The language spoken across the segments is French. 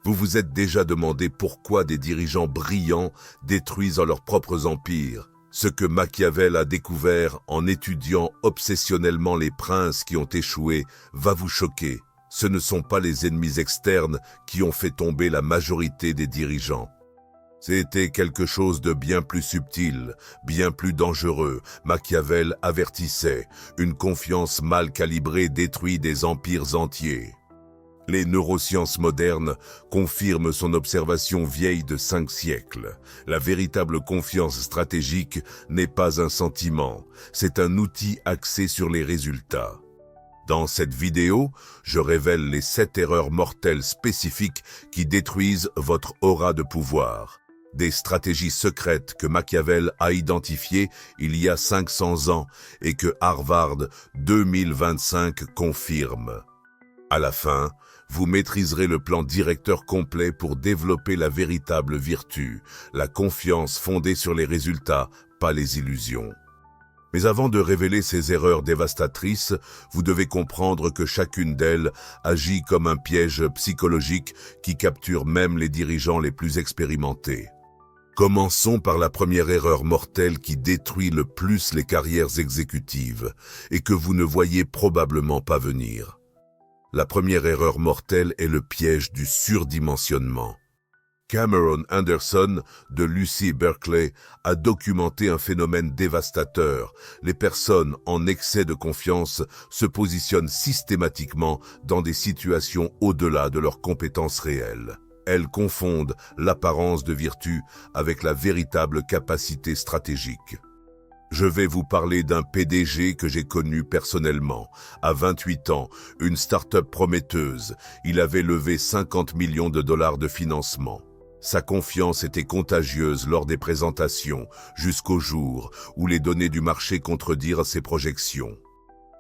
Vous vous êtes déjà demandé pourquoi des dirigeants brillants détruisent leurs propres empires. Ce que Machiavel a découvert en étudiant obsessionnellement les princes qui ont échoué va vous choquer. Ce ne sont pas les ennemis externes qui ont fait tomber la majorité des dirigeants. C'était quelque chose de bien plus subtil, bien plus dangereux. Machiavel avertissait, une confiance mal calibrée détruit des empires entiers. Les neurosciences modernes confirment son observation vieille de 5 siècles. La véritable confiance stratégique n'est pas un sentiment, c'est un outil axé sur les résultats. Dans cette vidéo, je révèle les 7 erreurs mortelles spécifiques qui détruisent votre aura de pouvoir. Des stratégies secrètes que Machiavel a identifiées il y a 500 ans et que Harvard 2025 confirme. À la fin, vous maîtriserez le plan directeur complet pour développer la véritable vertu, la confiance fondée sur les résultats, pas les illusions. Mais avant de révéler ces erreurs dévastatrices, vous devez comprendre que chacune d'elles agit comme un piège psychologique qui capture même les dirigeants les plus expérimentés. Commençons par la première erreur mortelle qui détruit le plus les carrières exécutives et que vous ne voyez probablement pas venir. La première erreur mortelle est le piège du surdimensionnement. Cameron Anderson de l'UC Berkeley a documenté un phénomène dévastateur. Les personnes en excès de confiance se positionnent systématiquement dans des situations au-delà de leurs compétences réelles. Elles confondent l'apparence de vertu avec la véritable capacité stratégique. Je vais vous parler d'un PDG que j'ai connu personnellement. À 28 ans, une start-up prometteuse, il avait levé 50 millions de dollars de financement. Sa confiance était contagieuse lors des présentations, jusqu'au jour où les données du marché contredirent ses projections.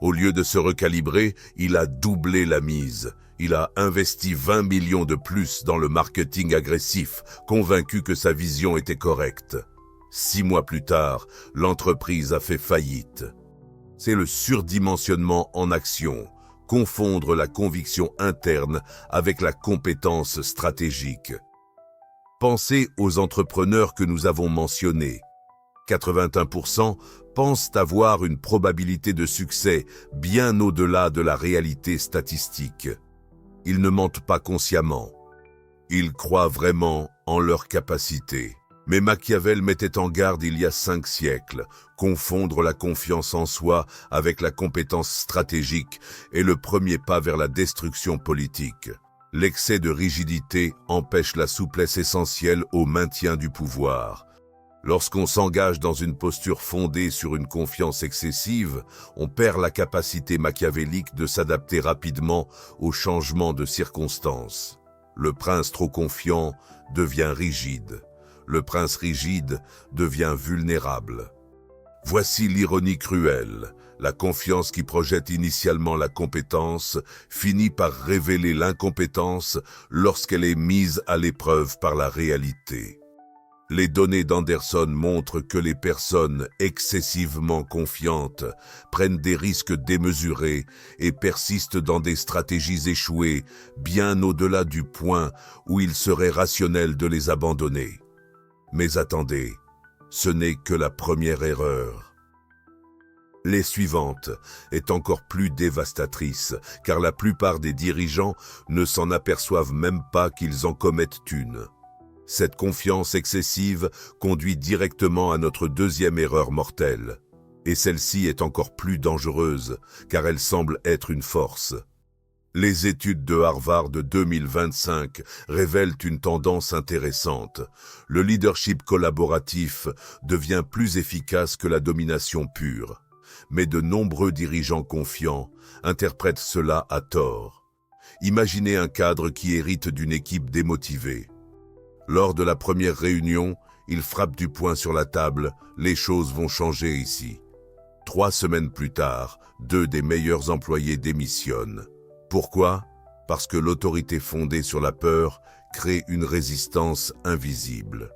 Au lieu de se recalibrer, il a doublé la mise. Il a investi 20 millions de plus dans le marketing agressif, convaincu que sa vision était correcte. 6 mois plus tard, l'entreprise a fait faillite. C'est le surdimensionnement en action, confondre la conviction interne avec la compétence stratégique. Pensez aux entrepreneurs que nous avons mentionnés. 81% pensent avoir une probabilité de succès bien au-delà de la réalité statistique. Ils ne mentent pas consciemment. Ils croient vraiment en leurs capacités. Mais Machiavel mettait en garde il y a 5 siècles, confondre la confiance en soi avec la compétence stratégique est le premier pas vers la destruction politique. L'excès de rigidité empêche la souplesse essentielle au maintien du pouvoir. Lorsqu'on s'engage dans une posture fondée sur une confiance excessive, on perd la capacité machiavélique de s'adapter rapidement aux changements de circonstances. Le prince trop confiant devient rigide. Le prince rigide devient vulnérable. Voici l'ironie cruelle. La confiance qui projette initialement la compétence finit par révéler l'incompétence lorsqu'elle est mise à l'épreuve par la réalité. Les données d'Anderson montrent que les personnes excessivement confiantes prennent des risques démesurés et persistent dans des stratégies échouées bien au-delà du point où il serait rationnel de les abandonner. Mais attendez, ce n'est que la première erreur. Les suivantes est encore plus dévastatrice, car la plupart des dirigeants ne s'en aperçoivent même pas qu'ils en commettent une. Cette confiance excessive conduit directement à notre deuxième erreur mortelle. Et celle-ci est encore plus dangereuse, car elle semble être une force. Les études de Harvard 2025 révèlent une tendance intéressante. Le leadership collaboratif devient plus efficace que la domination pure. Mais de nombreux dirigeants confiants interprètent cela à tort. Imaginez un cadre qui hérite d'une équipe démotivée. Lors de la première réunion, il frappe du poing sur la table, les choses vont changer ici. 3 semaines plus tard, 2 des meilleurs employés démissionnent. Pourquoi? Parce que l'autorité fondée sur la peur crée une résistance invisible.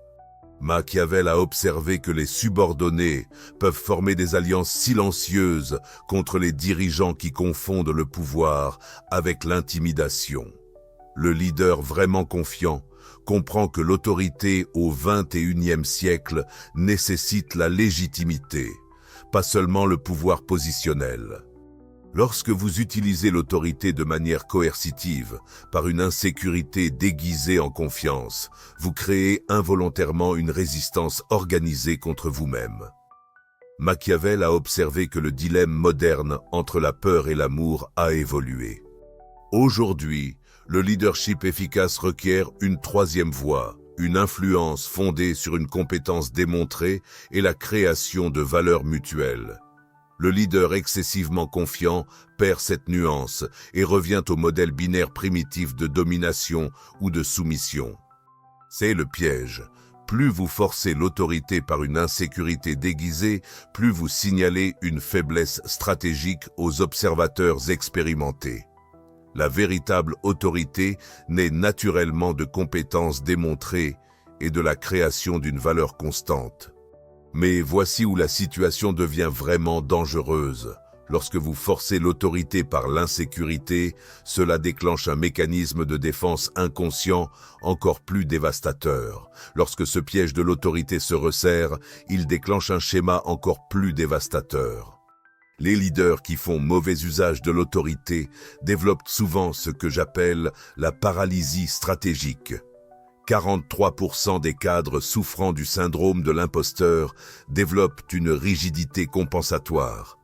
Machiavel a observé que les subordonnés peuvent former des alliances silencieuses contre les dirigeants qui confondent le pouvoir avec l'intimidation. Le leader vraiment confiant comprend que l'autorité au XXIe siècle nécessite la légitimité, pas seulement le pouvoir positionnel. Lorsque vous utilisez l'autorité de manière coercitive, par une insécurité déguisée en confiance, vous créez involontairement une résistance organisée contre vous-même. Machiavel a observé que le dilemme moderne entre la peur et l'amour a évolué. Aujourd'hui, le leadership efficace requiert une troisième voie, une influence fondée sur une compétence démontrée et la création de valeurs mutuelles. Le leader excessivement confiant perd cette nuance et revient au modèle binaire primitif de domination ou de soumission. C'est le piège. Plus vous forcez l'autorité par une insécurité déguisée, plus vous signalez une faiblesse stratégique aux observateurs expérimentés. La véritable autorité naît naturellement de compétences démontrées et de la création d'une valeur constante. Mais voici où la situation devient vraiment dangereuse. Lorsque vous forcez l'autorité par l'insécurité, cela déclenche un mécanisme de défense inconscient encore plus dévastateur. Lorsque ce piège de l'autorité se resserre, il déclenche un schéma encore plus dévastateur. Les leaders qui font mauvais usage de l'autorité développent souvent ce que j'appelle la paralysie stratégique. 43% des cadres souffrant du syndrome de l'imposteur développent une rigidité compensatoire.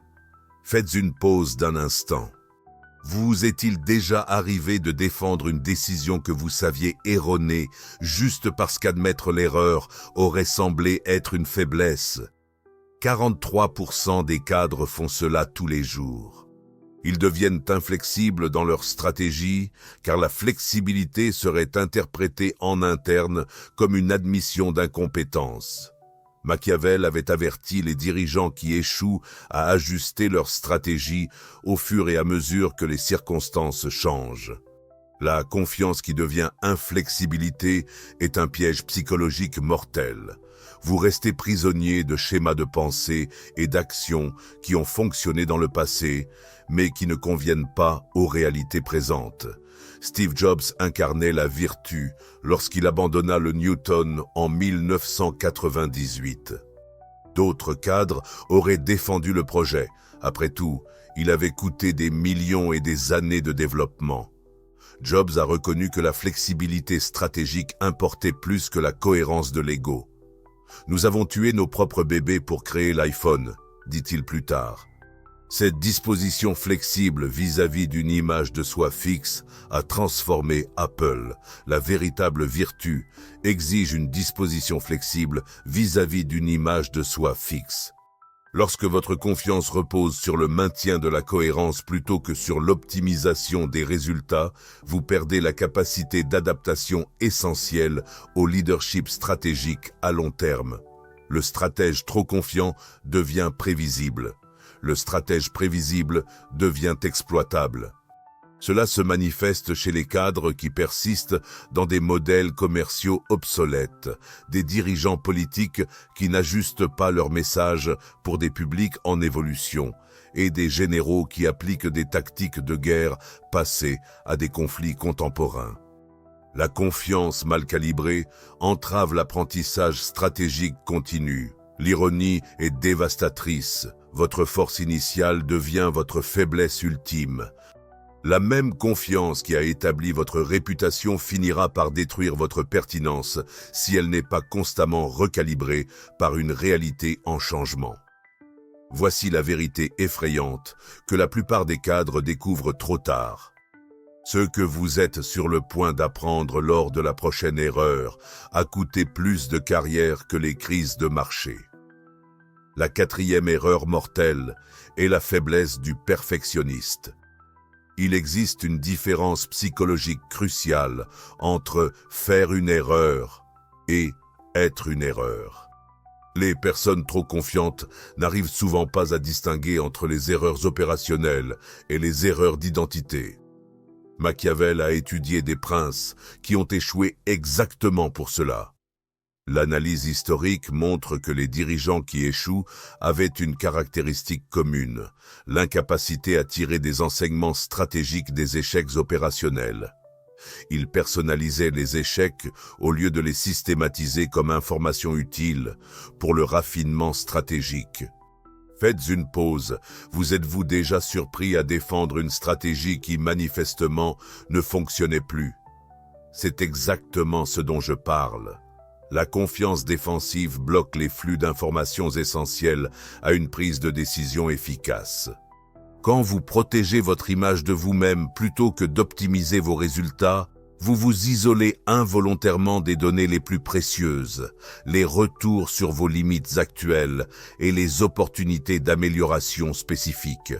Faites une pause d'un instant. Vous est-il déjà arrivé de défendre une décision que vous saviez erronée juste parce qu'admettre l'erreur aurait semblé être une faiblesse? 43% des cadres font cela tous les jours. Ils deviennent inflexibles dans leur stratégie, car la flexibilité serait interprétée en interne comme une admission d'incompétence. Machiavel avait averti les dirigeants qui échouent à ajuster leur stratégie au fur et à mesure que les circonstances changent. La confiance qui devient inflexibilité est un piège psychologique mortel. Vous restez prisonnier de schémas de pensée et d'action qui ont fonctionné dans le passé, mais qui ne conviennent pas aux réalités présentes. Steve Jobs incarnait la vertu lorsqu'il abandonna le Newton en 1998. D'autres cadres auraient défendu le projet. Après tout, il avait coûté des millions et des années de développement. Jobs a reconnu que la flexibilité stratégique importait plus que la cohérence de l'ego. « Nous avons tué nos propres bébés pour créer l'iPhone », dit-il plus tard. Cette disposition flexible vis-à-vis d'une image de soi fixe a transformé Apple. La véritable vertu exige une disposition flexible vis-à-vis d'une image de soi fixe. Lorsque votre confiance repose sur le maintien de la cohérence plutôt que sur l'optimisation des résultats, vous perdez la capacité d'adaptation essentielle au leadership stratégique à long terme. Le stratège trop confiant devient prévisible. Le stratège prévisible devient exploitable. Cela se manifeste chez les cadres qui persistent dans des modèles commerciaux obsolètes, des dirigeants politiques qui n'ajustent pas leur message pour des publics en évolution, et des généraux qui appliquent des tactiques de guerre passées à des conflits contemporains. La confiance mal calibrée entrave l'apprentissage stratégique continu. L'ironie est dévastatrice. Votre force initiale devient votre faiblesse ultime. La même confiance qui a établi votre réputation finira par détruire votre pertinence si elle n'est pas constamment recalibrée par une réalité en changement. Voici la vérité effrayante que la plupart des cadres découvrent trop tard. Ce que vous êtes sur le point d'apprendre lors de la prochaine erreur a coûté plus de carrière que les crises de marché. La quatrième erreur mortelle est la faiblesse du perfectionniste. Il existe une différence psychologique cruciale entre faire une erreur et être une erreur. Les personnes trop confiantes n'arrivent souvent pas à distinguer entre les erreurs opérationnelles et les erreurs d'identité. Machiavel a étudié des princes qui ont échoué exactement pour cela. L'analyse historique montre que les dirigeants qui échouent avaient une caractéristique commune, l'incapacité à tirer des enseignements stratégiques des échecs opérationnels. Ils personnalisaient les échecs au lieu de les systématiser comme informations utiles pour le raffinement stratégique. Faites une pause. Vous êtes-vous déjà surpris à défendre une stratégie qui manifestement ne fonctionnait plus? C'est exactement ce dont je parle. La confiance défensive bloque les flux d'informations essentielles à une prise de décision efficace. Quand vous protégez votre image de vous-même plutôt que d'optimiser vos résultats, vous vous isolez involontairement des données les plus précieuses, les retours sur vos limites actuelles et les opportunités d'amélioration spécifiques.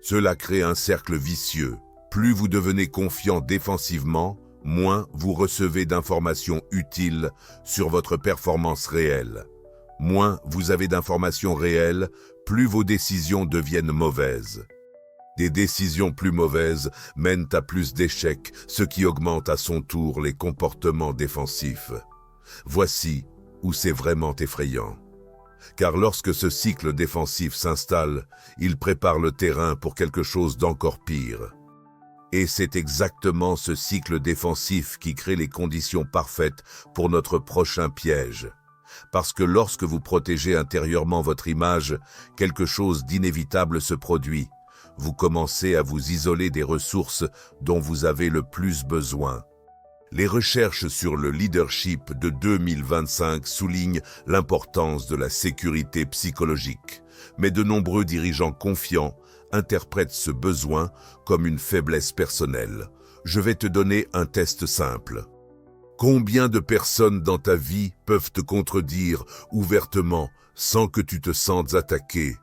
Cela crée un cercle vicieux. Plus vous devenez confiant défensivement, moins vous recevez d'informations utiles sur votre performance réelle. Moins vous avez d'informations réelles, plus vos décisions deviennent mauvaises. Des décisions plus mauvaises mènent à plus d'échecs, ce qui augmente à son tour les comportements défensifs. Voici où c'est vraiment effrayant. Car lorsque ce cycle défensif s'installe, il prépare le terrain pour quelque chose d'encore pire. Et c'est exactement ce cycle défensif qui crée les conditions parfaites pour notre prochain piège. Parce que lorsque vous protégez intérieurement votre image, quelque chose d'inévitable se produit. Vous commencez à vous isoler des ressources dont vous avez le plus besoin. Les recherches sur le leadership de 2025 soulignent l'importance de la sécurité psychologique, mais de nombreux dirigeants confiants interprètent ce besoin comme une faiblesse personnelle. Je vais te donner un test simple. Combien de personnes dans ta vie peuvent te contredire ouvertement sans que tu te sentes attaqué?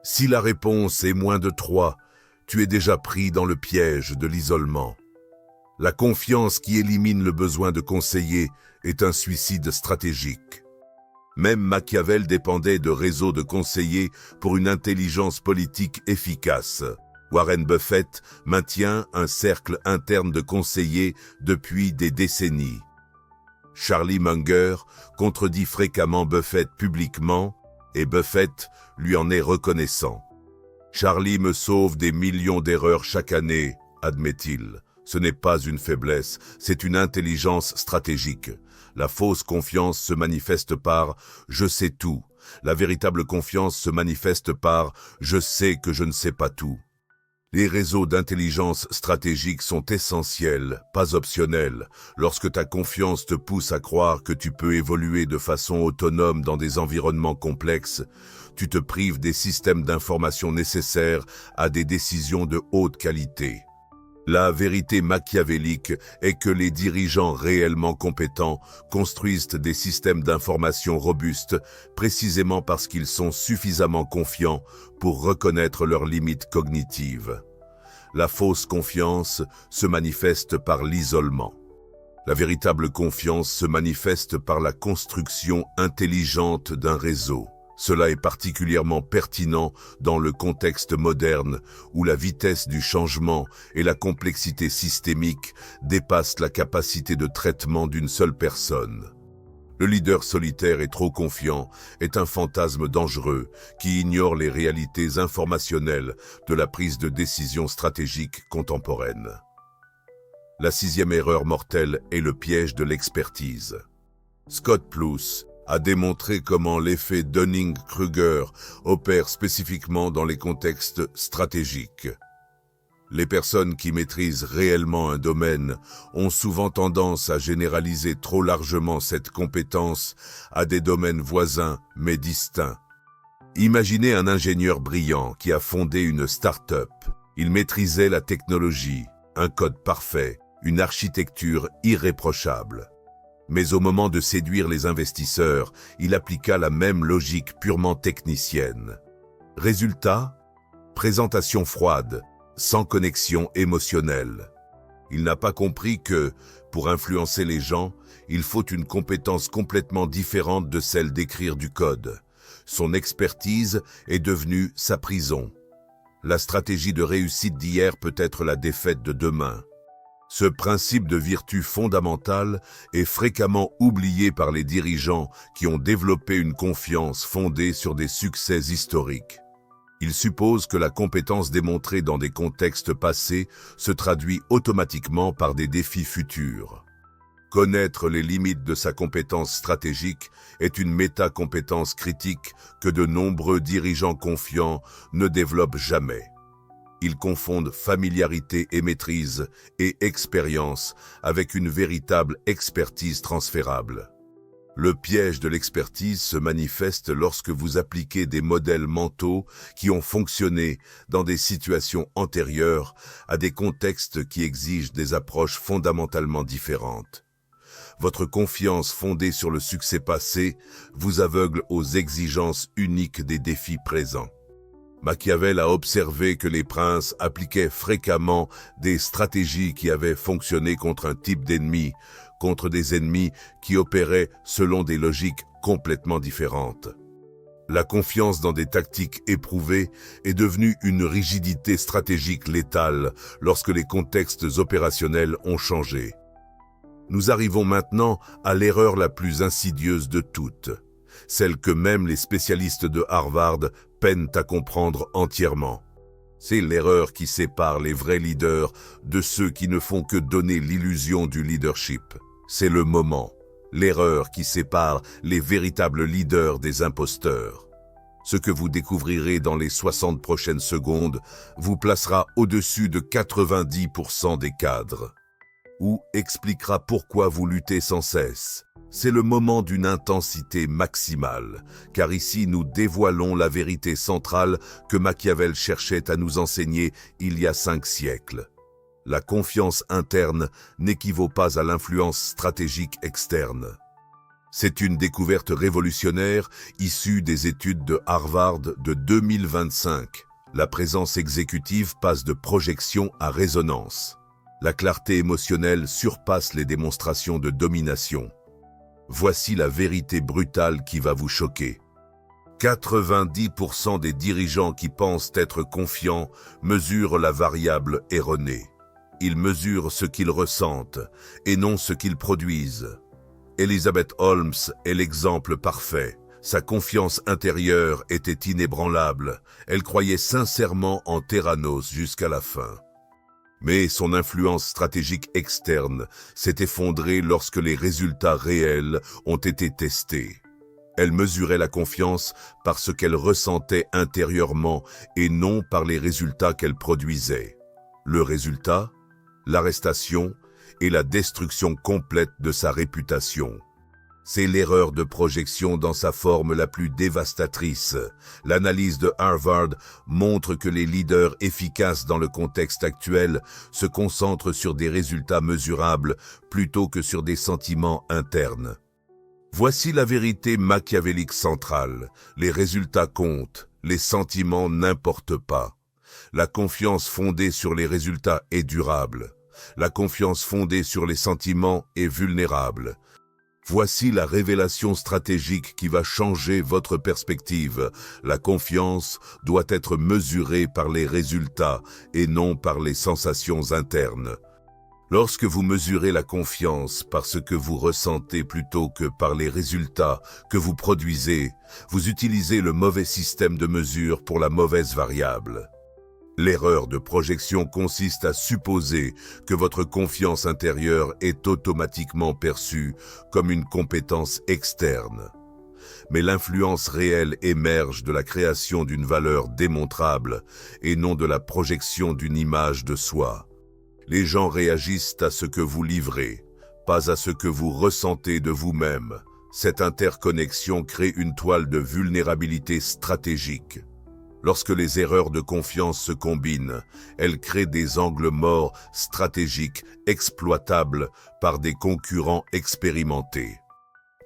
Si la réponse est moins de 3, tu es déjà pris dans le piège de l'isolement. La confiance qui élimine le besoin de conseiller est un suicide stratégique. Même Machiavel dépendait de réseaux de conseillers pour une intelligence politique efficace. Warren Buffett maintient un cercle interne de conseillers depuis des décennies. Charlie Munger contredit fréquemment Buffett publiquement et Buffett lui en est reconnaissant. Charlie me sauve des millions d'erreurs chaque année, admet-il. Ce n'est pas une faiblesse, c'est une intelligence stratégique. La fausse confiance se manifeste par « je sais tout ». La véritable confiance se manifeste par « je sais que je ne sais pas tout ». Les réseaux d'intelligence stratégique sont essentiels, pas optionnels. Lorsque ta confiance te pousse à croire que tu peux évoluer de façon autonome dans des environnements complexes, tu te prives des systèmes d'information nécessaires à des décisions de haute qualité. La vérité machiavélique est que les dirigeants réellement compétents construisent des systèmes d'information robustes précisément parce qu'ils sont suffisamment confiants pour reconnaître leurs limites cognitives. La fausse confiance se manifeste par l'isolement. La véritable confiance se manifeste par la construction intelligente d'un réseau. Cela est particulièrement pertinent dans le contexte moderne où la vitesse du changement et la complexité systémique dépassent la capacité de traitement d'une seule personne. Le leader solitaire et trop confiant est un fantasme dangereux qui ignore les réalités informationnelles de la prise de décision stratégique contemporaine. La 6e erreur mortelle est le piège de l'expertise. Scott Plous a démontré comment l'effet Dunning-Kruger opère spécifiquement dans les contextes stratégiques. Les personnes qui maîtrisent réellement un domaine ont souvent tendance à généraliser trop largement cette compétence à des domaines voisins mais distincts. Imaginez un ingénieur brillant qui a fondé une start-up. Il maîtrisait la technologie, un code parfait, une architecture irréprochable. Mais au moment de séduire les investisseurs, il appliqua la même logique purement technicienne. Résultat, présentation froide, sans connexion émotionnelle. Il n'a pas compris que, pour influencer les gens, il faut une compétence complètement différente de celle d'écrire du code. Son expertise est devenue sa prison. La stratégie de réussite d'hier peut être la défaite de demain. Ce principe de vertu fondamentale est fréquemment oublié par les dirigeants qui ont développé une confiance fondée sur des succès historiques. Il suppose que la compétence démontrée dans des contextes passés se traduit automatiquement par des défis futurs. Connaître les limites de sa compétence stratégique est une métacompétence critique que de nombreux dirigeants confiants ne développent jamais. Ils confondent familiarité et maîtrise et expérience avec une véritable expertise transférable. Le piège de l'expertise se manifeste lorsque vous appliquez des modèles mentaux qui ont fonctionné dans des situations antérieures à des contextes qui exigent des approches fondamentalement différentes. Votre confiance fondée sur le succès passé vous aveugle aux exigences uniques des défis présents. Machiavel a observé que les princes appliquaient fréquemment des stratégies qui avaient fonctionné contre un type d'ennemi, contre des ennemis qui opéraient selon des logiques complètement différentes. La confiance dans des tactiques éprouvées est devenue une rigidité stratégique létale lorsque les contextes opérationnels ont changé. Nous arrivons maintenant à l'erreur la plus insidieuse de toutes, celle que même les spécialistes de Harvard peinent à comprendre entièrement. C'est l'erreur qui sépare les vrais leaders de ceux qui ne font que donner l'illusion du leadership. C'est le moment, l'erreur qui sépare les véritables leaders des imposteurs. Ce que vous découvrirez dans les 60 prochaines secondes vous placera au-dessus de 90% des cadres, ou expliquera pourquoi vous luttez sans cesse. C'est le moment d'une intensité maximale, car ici nous dévoilons la vérité centrale que Machiavel cherchait à nous enseigner il y a 5 siècles. La confiance interne n'équivaut pas à l'influence stratégique externe. C'est une découverte révolutionnaire issue des études de Harvard de 2025. La présence exécutive passe de projection à résonance. La clarté émotionnelle surpasse les démonstrations de domination. Voici la vérité brutale qui va vous choquer. 90% des dirigeants qui pensent être confiants mesurent la variable erronée. Ils mesurent ce qu'ils ressentent et non ce qu'ils produisent. Elizabeth Holmes est l'exemple parfait. Sa confiance intérieure était inébranlable. Elle croyait sincèrement en Theranos jusqu'à la fin. Mais son influence stratégique externe s'est effondrée lorsque les résultats réels ont été testés. Elle mesurait la confiance par ce qu'elle ressentait intérieurement et non par les résultats qu'elle produisait. Le résultat, l'arrestation et la destruction complète de sa réputation. C'est l'erreur de projection dans sa forme la plus dévastatrice. L'analyse de Harvard montre que les leaders efficaces dans le contexte actuel se concentrent sur des résultats mesurables plutôt que sur des sentiments internes. Voici la vérité machiavélique centrale. Les résultats comptent, les sentiments n'importent pas. La confiance fondée sur les résultats est durable. La confiance fondée sur les sentiments est vulnérable. Voici la révélation stratégique qui va changer votre perspective. La confiance doit être mesurée par les résultats et non par les sensations internes. Lorsque vous mesurez la confiance par ce que vous ressentez plutôt que par les résultats que vous produisez, vous utilisez le mauvais système de mesure pour la mauvaise variable. L'erreur de projection consiste à supposer que votre confiance intérieure est automatiquement perçue comme une compétence externe. Mais l'influence réelle émerge de la création d'une valeur démontrable et non de la projection d'une image de soi. Les gens réagissent à ce que vous livrez, pas à ce que vous ressentez de vous-même. Cette interconnexion crée une toile de vulnérabilité stratégique. Lorsque les erreurs de confiance se combinent, elles créent des angles morts stratégiques exploitables par des concurrents expérimentés.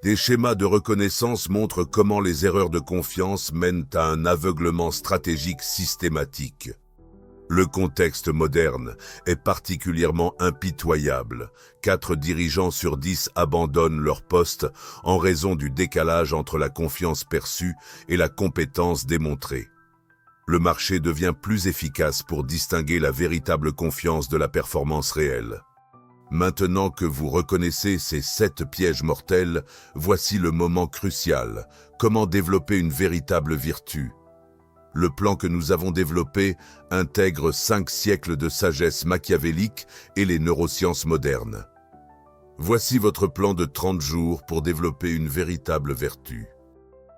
Des schémas de reconnaissance montrent comment les erreurs de confiance mènent à un aveuglement stratégique systématique. Le contexte moderne est particulièrement impitoyable. 4 dirigeants sur 10 abandonnent leur poste en raison du décalage entre la confiance perçue et la compétence démontrée. Le marché devient plus efficace pour distinguer la véritable confiance de la performance réelle. Maintenant que vous reconnaissez ces 7 pièges mortels, voici le moment crucial. Comment développer une véritable vertu? Le plan que nous avons développé intègre 5 siècles de sagesse machiavélique et les neurosciences modernes. Voici votre plan de 30 jours pour développer une véritable vertu.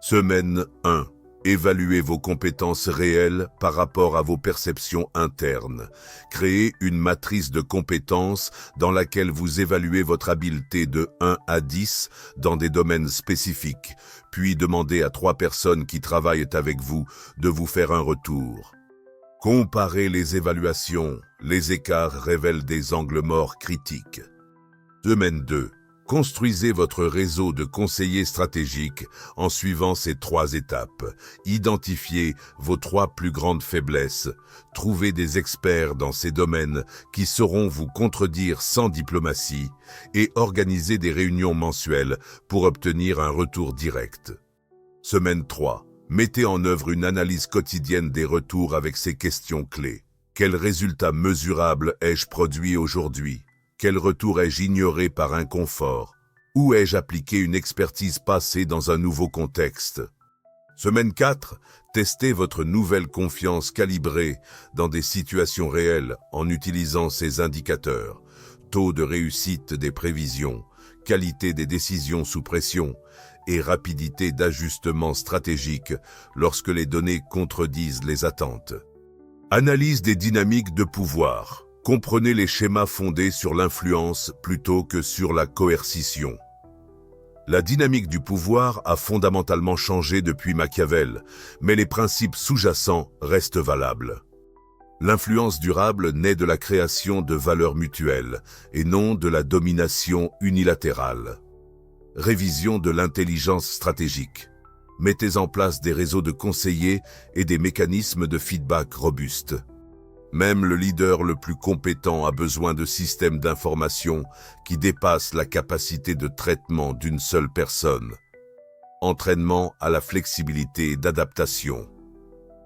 Semaine 1. Évaluez vos compétences réelles par rapport à vos perceptions internes. Créez une matrice de compétences dans laquelle vous évaluez votre habileté de 1 à 10 dans des domaines spécifiques, puis demandez à 3 personnes qui travaillent avec vous de vous faire un retour. Comparez les évaluations, les écarts révèlent des angles morts critiques. Semaine 2. Construisez votre réseau de conseillers stratégiques en suivant ces 3 étapes. Identifiez vos 3 plus grandes faiblesses. Trouvez des experts dans ces domaines qui sauront vous contredire sans diplomatie et organisez des réunions mensuelles pour obtenir un retour direct. Semaine 3. Mettez en œuvre une analyse quotidienne des retours avec ces questions clés. Quels résultats mesurables ai-je produits aujourd'hui ? Quel retour ai-je ignoré par inconfort? Où ai-je appliqué une expertise passée dans un nouveau contexte? Semaine 4, testez votre nouvelle confiance calibrée dans des situations réelles en utilisant ces indicateurs. Taux de réussite des prévisions, qualité des décisions sous pression et rapidité d'ajustement stratégique lorsque les données contredisent les attentes. Analyse des dynamiques de pouvoir. Comprenez les schémas fondés sur l'influence plutôt que sur la coercition. La dynamique du pouvoir a fondamentalement changé depuis Machiavel, mais les principes sous-jacents restent valables. L'influence durable naît de la création de valeurs mutuelles et non de la domination unilatérale. Révision de l'intelligence stratégique. Mettez en place des réseaux de conseillers et des mécanismes de feedback robustes. Même le leader le plus compétent a besoin de systèmes d'information qui dépassent la capacité de traitement d'une seule personne. Entraînement à la flexibilité et d'adaptation.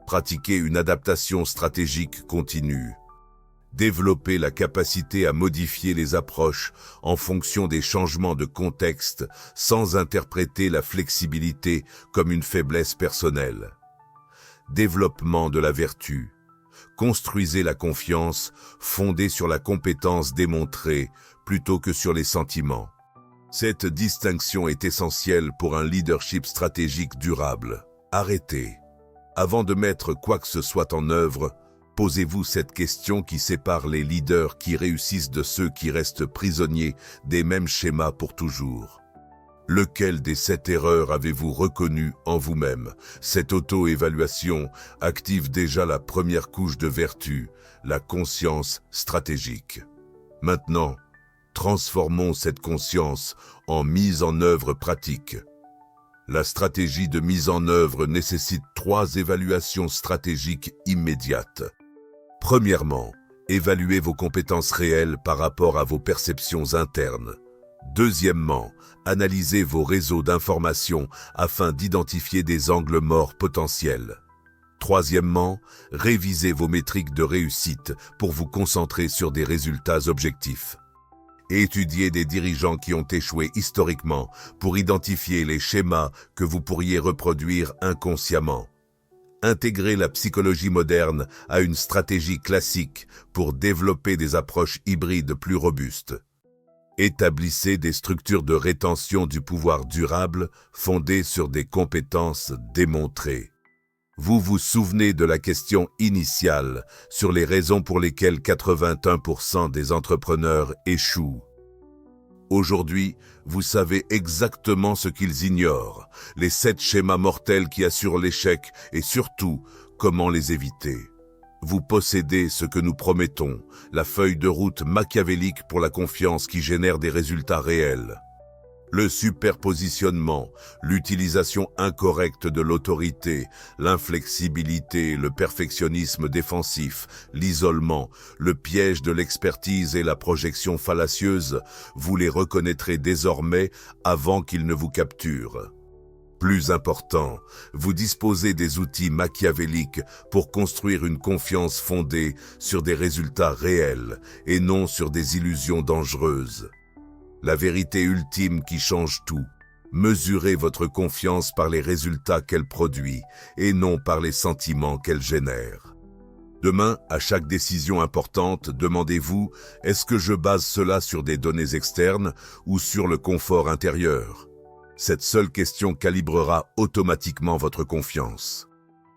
Pratiquer une adaptation stratégique continue. Développer la capacité à modifier les approches en fonction des changements de contexte sans interpréter la flexibilité comme une faiblesse personnelle. Développement de la vertu. Construisez la confiance fondée sur la compétence démontrée plutôt que sur les sentiments. Cette distinction est essentielle pour un leadership stratégique durable. Arrêtez. Avant de mettre quoi que ce soit en œuvre, posez-vous cette question qui sépare les leaders qui réussissent de ceux qui restent prisonniers des mêmes schémas pour toujours. Lequel des 7 erreurs avez-vous reconnu en vous-même? Cette auto-évaluation active déjà la première couche de vertu, la conscience stratégique. Maintenant, transformons cette conscience en mise en œuvre pratique. La stratégie de mise en œuvre nécessite 3 évaluations stratégiques immédiates. Premièrement, évaluez vos compétences réelles par rapport à vos perceptions internes. Deuxièmement, analysez vos réseaux d'information afin d'identifier des angles morts potentiels. Troisièmement, révisez vos métriques de réussite pour vous concentrer sur des résultats objectifs. Étudiez des dirigeants qui ont échoué historiquement pour identifier les schémas que vous pourriez reproduire inconsciemment. Intégrez la psychologie moderne à une stratégie classique pour développer des approches hybrides plus robustes. Établissez des structures de rétention du pouvoir durable fondées sur des compétences démontrées. Vous vous souvenez de la question initiale sur les raisons pour lesquelles 81% des entrepreneurs échouent. Aujourd'hui, vous savez exactement ce qu'ils ignorent, les 7 schémas mortels qui assurent l'échec et surtout, comment les éviter. Vous possédez ce que nous promettons, la feuille de route machiavélique pour la confiance qui génère des résultats réels. Le superpositionnement, l'utilisation incorrecte de l'autorité, l'inflexibilité, le perfectionnisme défensif, l'isolement, le piège de l'expertise et la projection fallacieuse, vous les reconnaîtrez désormais avant qu'ils ne vous capturent. Plus important, vous disposez des outils machiavéliques pour construire une confiance fondée sur des résultats réels et non sur des illusions dangereuses. La vérité ultime qui change tout. Mesurez votre confiance par les résultats qu'elle produit et non par les sentiments qu'elle génère. Demain, à chaque décision importante, demandez-vous, est-ce que je base cela sur des données externes ou sur le confort intérieur? Cette seule question calibrera automatiquement votre confiance.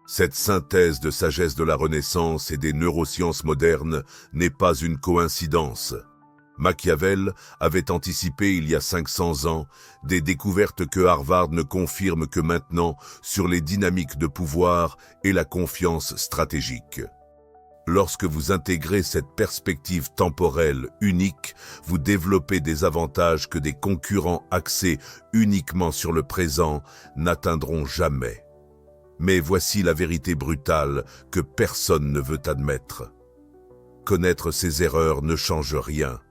Cette synthèse de sagesse de la Renaissance et des neurosciences modernes n'est pas une coïncidence. Machiavel avait anticipé il y a 500 ans des découvertes que Harvard ne confirme que maintenant sur les dynamiques de pouvoir et la confiance stratégique. Lorsque vous intégrez cette perspective temporelle unique, vous développez des avantages que des concurrents axés uniquement sur le présent n'atteindront jamais. Mais voici la vérité brutale que personne ne veut admettre. Connaître ses erreurs ne change rien.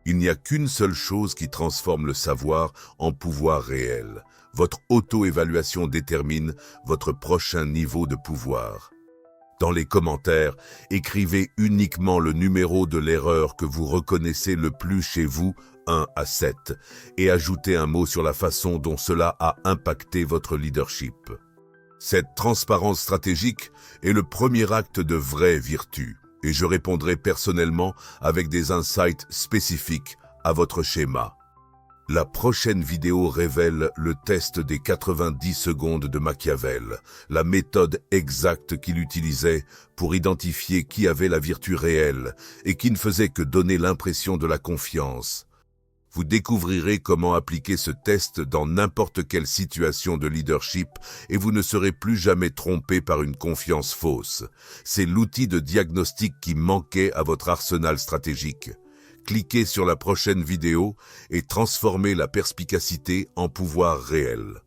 Il n'y a qu'une seule chose qui transforme le savoir en pouvoir réel. Votre auto-évaluation détermine votre prochain niveau de pouvoir. Dans les commentaires, écrivez uniquement le numéro de l'erreur que vous reconnaissez le plus chez vous, 1 à 7, et ajoutez un mot sur la façon dont cela a impacté votre leadership. Cette transparence stratégique est le premier acte de vraie vertu, et je répondrai personnellement avec des insights spécifiques à votre schéma. La prochaine vidéo révèle le test des 90 secondes de Machiavel, la méthode exacte qu'il utilisait pour identifier qui avait la vertu réelle et qui ne faisait que donner l'impression de la confiance. Vous découvrirez comment appliquer ce test dans n'importe quelle situation de leadership et vous ne serez plus jamais trompé par une confiance fausse. C'est l'outil de diagnostic qui manquait à votre arsenal stratégique. Cliquez sur la prochaine vidéo et transformez la perspicacité en pouvoir réel.